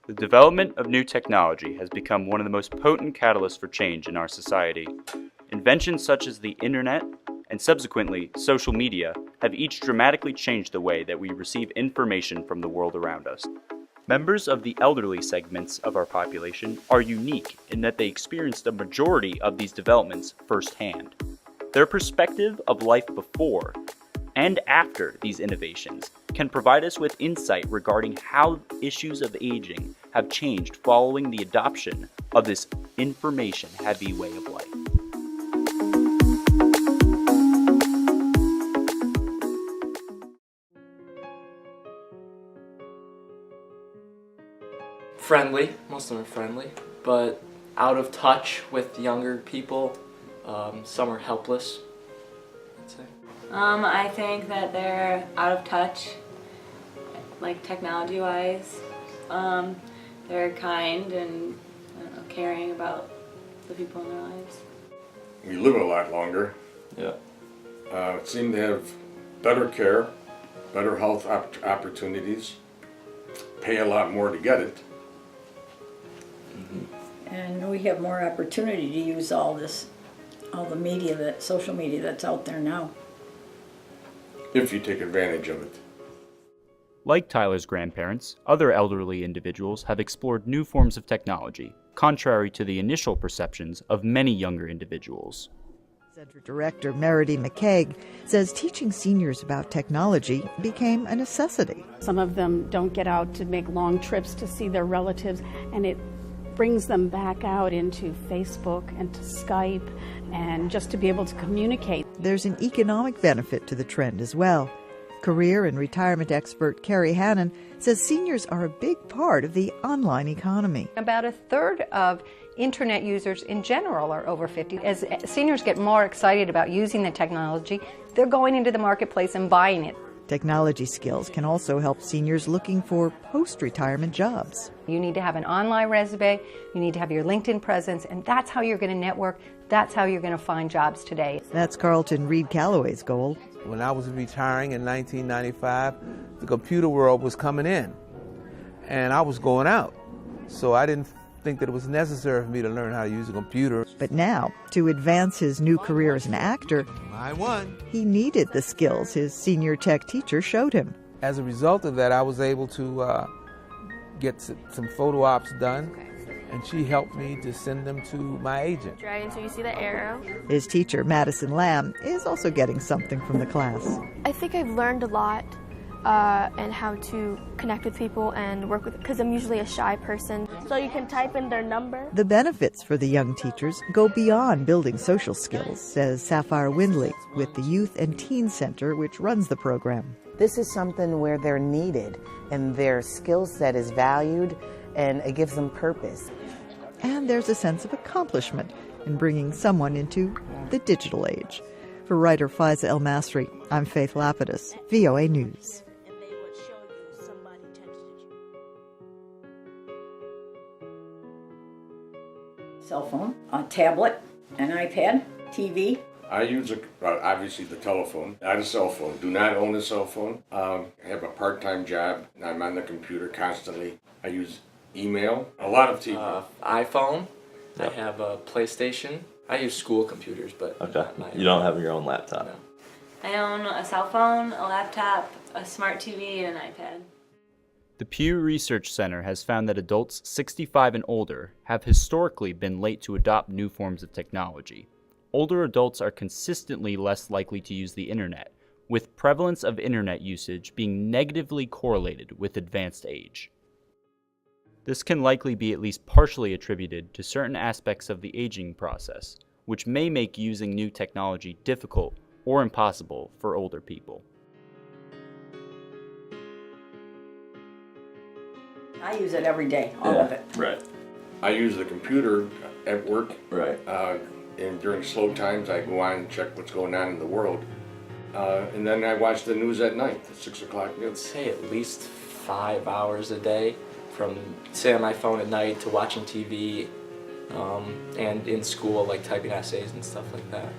The development of new technology has become one of the most potent catalysts for change in our society. Inventions such as the internet and subsequently social media have each dramatically changed the way that we receive information from the world around us. Members of the elderly segments of our population are unique in that they experienced a majority of these developments firsthand. Their perspective of life before and after these innovations can provide us with insight regarding how issues of aging have changed following the adoption of this information-heavy way of life. Friendly, most of them are friendly, but out of touch with younger people. Some are helpless, I'd say. I think that they're out of touch, like technology-wise. They're kind and caring about the people in their lives. We live a lot longer. Yeah. Seem to have better care, better health opportunities, pay a lot more to get it. And we have more opportunity to use all the media, social media that's out there now. If you take advantage of it. Like Tyler's grandparents, other elderly individuals have explored new forms of technology, contrary to the initial perceptions of many younger individuals. Center Director Meredy McCaig says teaching seniors about technology became a necessity. Some of them don't get out to make long trips to see their relatives, and it brings them back out into Facebook and to Skype and just to be able to communicate. There's an economic benefit to the trend as well. Career and retirement expert Carrie Hannon says seniors are a big part of the online economy. About a third of internet users in general are over 50. As seniors get more excited about using the technology, they're going into the marketplace and buying it. Technology skills can also help seniors looking for post-retirement jobs. You need to have an online resume, you need to have your LinkedIn presence, and that's how you're going to network, that's how you're going to find jobs today. That's Carlton Reed Calloway's goal. When I was retiring in 1995, the computer world was coming in, and I was going out. So I didn't think that it was necessary for me to learn how to use a computer. But now, to advance his new career as an actor, he needed the skills his senior tech teacher showed him. As a result of that, I was able to get some photo ops done, and she helped me to send them to my agent. Drag until you see the arrow. His teacher, Madison Lamb, is also getting something from the class. I think I've learned a lot and how to connect with people and work with, because I'm usually a shy person. So you can type in their number. The benefits for the young teachers go beyond building social skills, says Sapphire Windley with the Youth and Teen Center, which runs the program. This is something where they're needed and their skill set is valued and it gives them purpose. And there's a sense of accomplishment in bringing someone into the digital age. For writer Faiza El Masri, I'm Faith Lapidus, VOA News. Cell phone, a tablet, an iPad, TV. I use, obviously, the telephone, not a cell phone. Do not own a cell phone. I have a part-time job. I'm on the computer constantly. I use email, a lot of TV. iPhone. Yep. I have a PlayStation. I use school computers, but okay. Not you don't have your own laptop. No. I own a cell phone, a laptop, a smart TV, and an iPad. The Pew Research Center has found that adults 65 and older have historically been late to adopt new forms of technology. Older adults are consistently less likely to use the internet, with prevalence of internet usage being negatively correlated with advanced age. This can likely be at least partially attributed to certain aspects of the aging process, which may make using new technology difficult or impossible for older people. I use it every day, all of it. Right. I use the computer at work. Right. And during slow times, I go on and check what's going on in the world. And then I watch the news at night, the 6 o'clock I'd news. say at least 5 hours a day, from sitting on my phone at night to watching TV, and in school, like typing essays and stuff like that.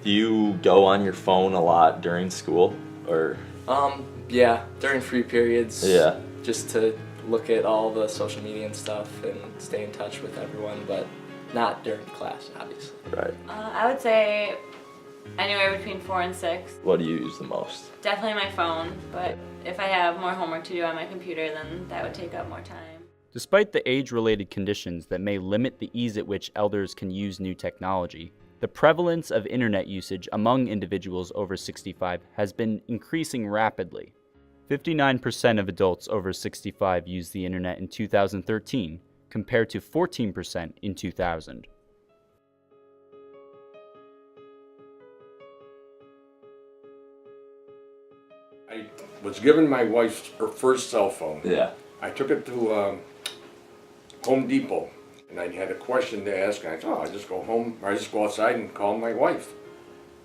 Do you go on your phone a lot during school, or? Yeah, during free periods. Yeah. Just to look at all the social media and stuff and stay in touch with everyone, but not during class, obviously. Right. I would say anywhere between 4 and 6. What do you use the most? Definitely my phone, but if I have more homework to do on my computer, then that would take up more time. Despite the age-related conditions that may limit the ease at which elders can use new technology, the prevalence of internet usage among individuals over 65 has been increasing rapidly. 59% of adults over 65 used the internet in 2013, compared to 14% in 2000. I was given my wife her first cell phone. Yeah. I took it to Home Depot, and I had a question to ask, and I thought, I just go home, or I just go outside and call my wife.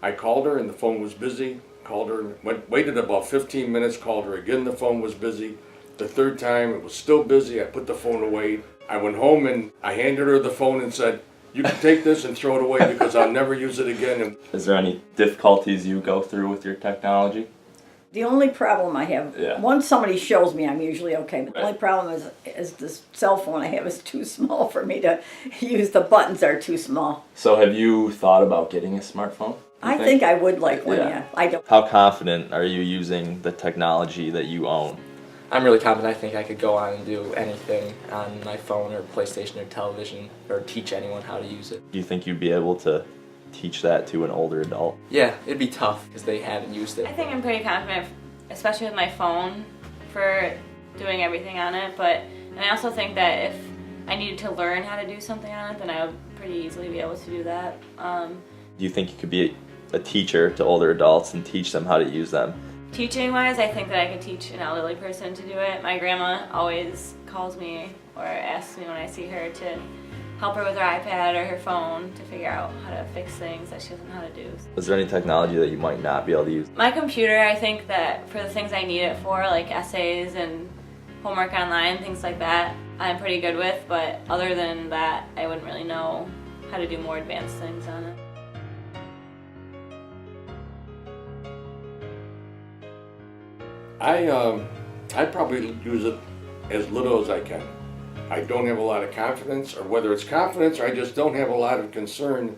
I called her, and the phone was busy. Called her, waited about 15 minutes, called her again, the phone was busy. The third time, it was still busy. I put the phone away. I went home, and I handed her the phone and said, you can take this and throw it away because I'll never use it again. And is there any difficulties you go through with your technology? The only problem I have, once somebody shows me, I'm usually okay. But the only problem is this cell phone I have is too small for me to use. The buttons are too small. So have you thought about getting a smartphone? I think I would like one, yeah. I don't. How confident are you using the technology that you own? I'm really confident. I think I could go on and do anything on my phone or PlayStation or television, or teach anyone how to use it. Do you think you'd be able to teach that to an older adult? Yeah, it'd be tough because they haven't used it. I think I'm pretty confident, especially with my phone, for doing everything on it. And I also think that if I needed to learn how to do something on it, then I would pretty easily be able to do that. Do you think you could be a teacher to older adults and teach them how to use them? Teaching-wise, I think that I could teach an elderly person to do it. My grandma always calls me or asks me when I see her to help her with her iPad or her phone to figure out how to fix things that she doesn't know how to do. Is there any technology that you might not be able to use? My computer, I think that for the things I need it for, like essays and homework online, things like that, I'm pretty good with, but other than that, I wouldn't really know how to do more advanced things on it. I probably use it as little as I can. I don't have a lot of confidence, or whether it's confidence or I just don't have a lot of concern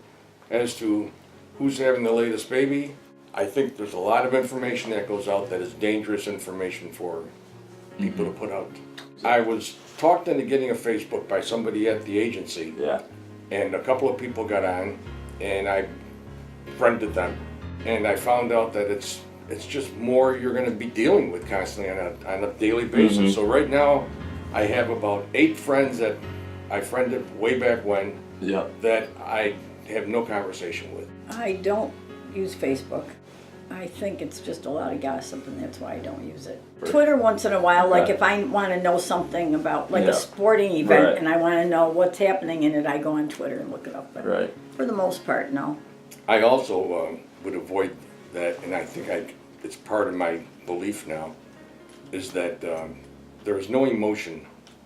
as to who's having the latest baby. I think there's a lot of information that goes out that is dangerous information for people to put out. I was talked into getting a Facebook by somebody at the agency, and a couple of people got on, and I friended them, and I found out that it's just more you're going to be dealing with constantly on a daily basis. So right now, I have about 8 friends that I friended way back when that I have no conversation with. I don't use Facebook. I think it's just a lot of gossip, and that's why I don't use it. Twitter once in a while, like if I want to know something about like a sporting event and I want to know what's happening in it, I go on Twitter and look it up. But for the most part, no. I also would avoid that, and I think it's part of my belief now, is that there is no emotion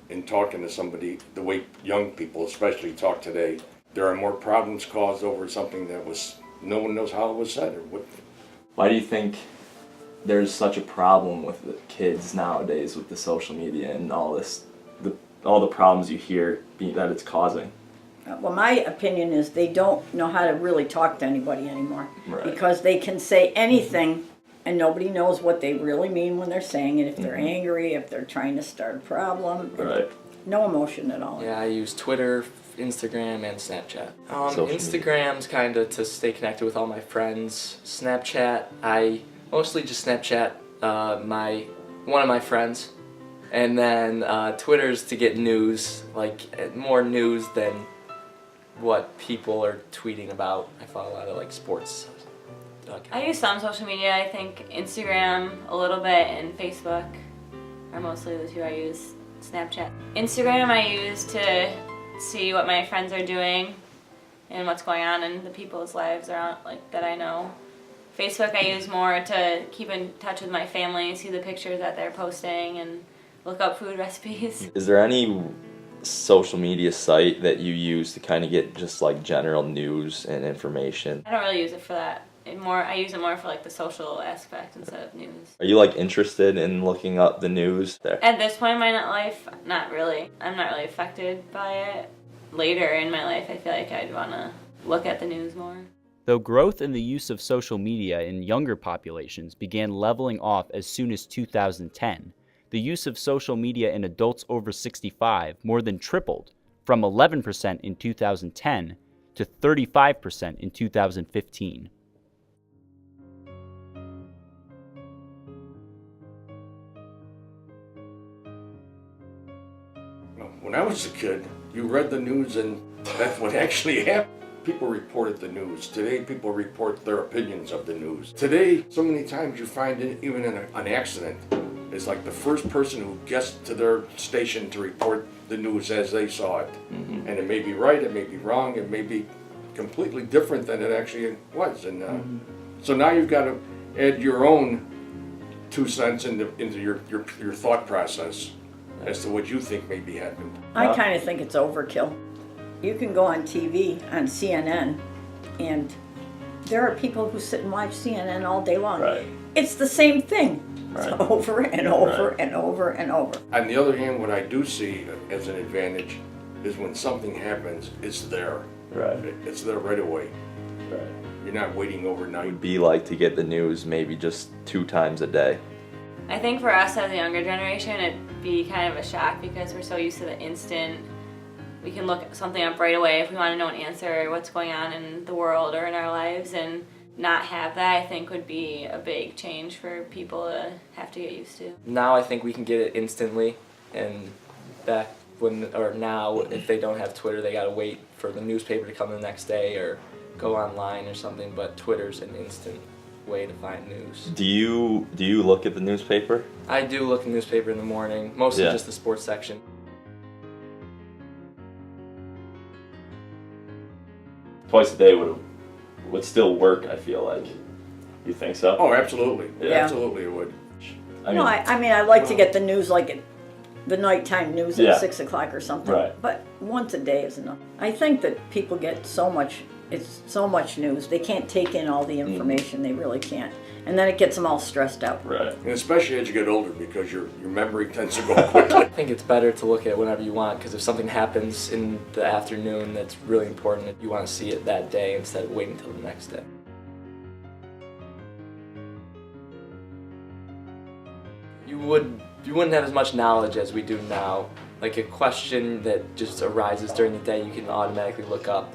in talking to somebody the way young people especially talk today. There are more problems caused over something that no one knows how it was said or what. Why do you think there's such a problem with the kids nowadays with the social media and all the problems you hear that it's causing? Well, my opinion is they don't know how to really talk to anybody anymore because they can say anything and nobody knows what they really mean when they're saying it. If they're angry, if they're trying to start a problem, no emotion at all. Yeah, I use Twitter, Instagram, and Snapchat. Instagram's kind of to stay connected with all my friends. Snapchat, I mostly just Snapchat one of my friends. And then Twitter's to get news, like more news than what people are tweeting about. I follow a lot of like sports. I use some social media. I think Instagram a little bit and Facebook are mostly the two I use. Snapchat. Instagram I use to see what my friends are doing and what's going on in the people's lives around, like that I know. Facebook I use more to keep in touch with my family, see the pictures that they're posting, and look up food recipes. Is there any social media site that you use to kind of get just like general news and information? I don't really use it for that. I use it more for like the social aspect instead of news. Are you like interested in looking up the news there? At this point in my life, not really. I'm not really affected by it. Later in my life, I feel like I'd want to look at the news more. Though growth in the use of social media in younger populations began leveling off as soon as 2010, the use of social media in adults over 65 more than tripled from 11% in 2010 to 35% in 2015. When I was a kid, you read the news and that's what actually happened. People reported the news. Today, people report their opinions of the news. Today, so many times you find even in an accident, it's like the first person who gets to their station to report the news as they saw it. And it may be right, it may be wrong, it may be completely different than it actually was. And so now you've got to add your own 2 cents into your thought process as to what you think may be happening. I kind of think it's overkill. You can go on TV, on CNN, and there are people who sit and watch CNN all day long. Right. It's the same thing. Right. It's over and over and over and over. On the other hand, what I do see as an advantage is when something happens, it's there. Right. It's there right away. Right. You're not waiting overnight. It would be like to get the news maybe just 2 times a day. I think for us as a younger generation, it'd be kind of a shock because we're so used to the instant. We can look something up right away if we want to know an answer or what's going on in the world or in our lives, and not have that, I think, would be a big change for people to have to get used to. Now I think we can get it instantly, and now if they don't have Twitter, they gotta wait for the newspaper to come the next day or go online or something, but Twitter's an instant way to find news. Do you look at the newspaper? I do look at the newspaper in the morning, mostly just the sports section. Twice a day would still work, I feel like. You think so? Oh, absolutely. Yeah. Absolutely it would. I like to get the news like the nighttime news at 6 o'clock or something. Right. But once a day is enough. I think that people get so much news, they can't take in all the information, they really can't. And then it gets them all stressed out. Right. And especially as you get older because your memory tends to go quickly. I think it's better to look at whenever you want, because if something happens in the afternoon that's really important, you want to see it that day instead of waiting until the next day. You wouldn't have as much knowledge as we do now. Like a question that just arises during the day, you can automatically look up.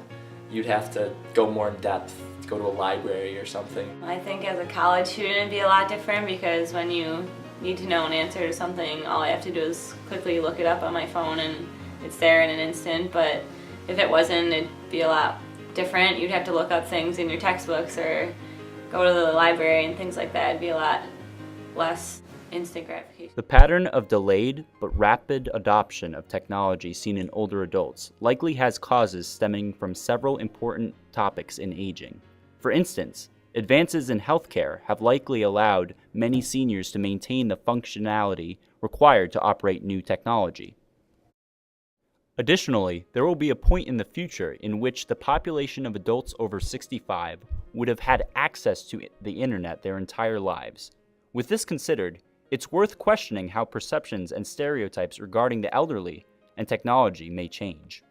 You'd have to go more in depth, go to a library or something. I think as a college student it'd be a lot different because when you need to know an answer to something, all I have to do is quickly look it up on my phone and it's there in an instant. But if it wasn't, it'd be a lot different. You'd have to look up things in your textbooks or go to the library and things like that. It'd be a lot less instant gratification. The pattern of delayed but rapid adoption of technology seen in older adults likely has causes stemming from several important topics in aging. For instance, advances in healthcare have likely allowed many seniors to maintain the functionality required to operate new technology. Additionally, there will be a point in the future in which the population of adults over 65 would have had access to the internet their entire lives. With this considered, it's worth questioning how perceptions and stereotypes regarding the elderly and technology may change.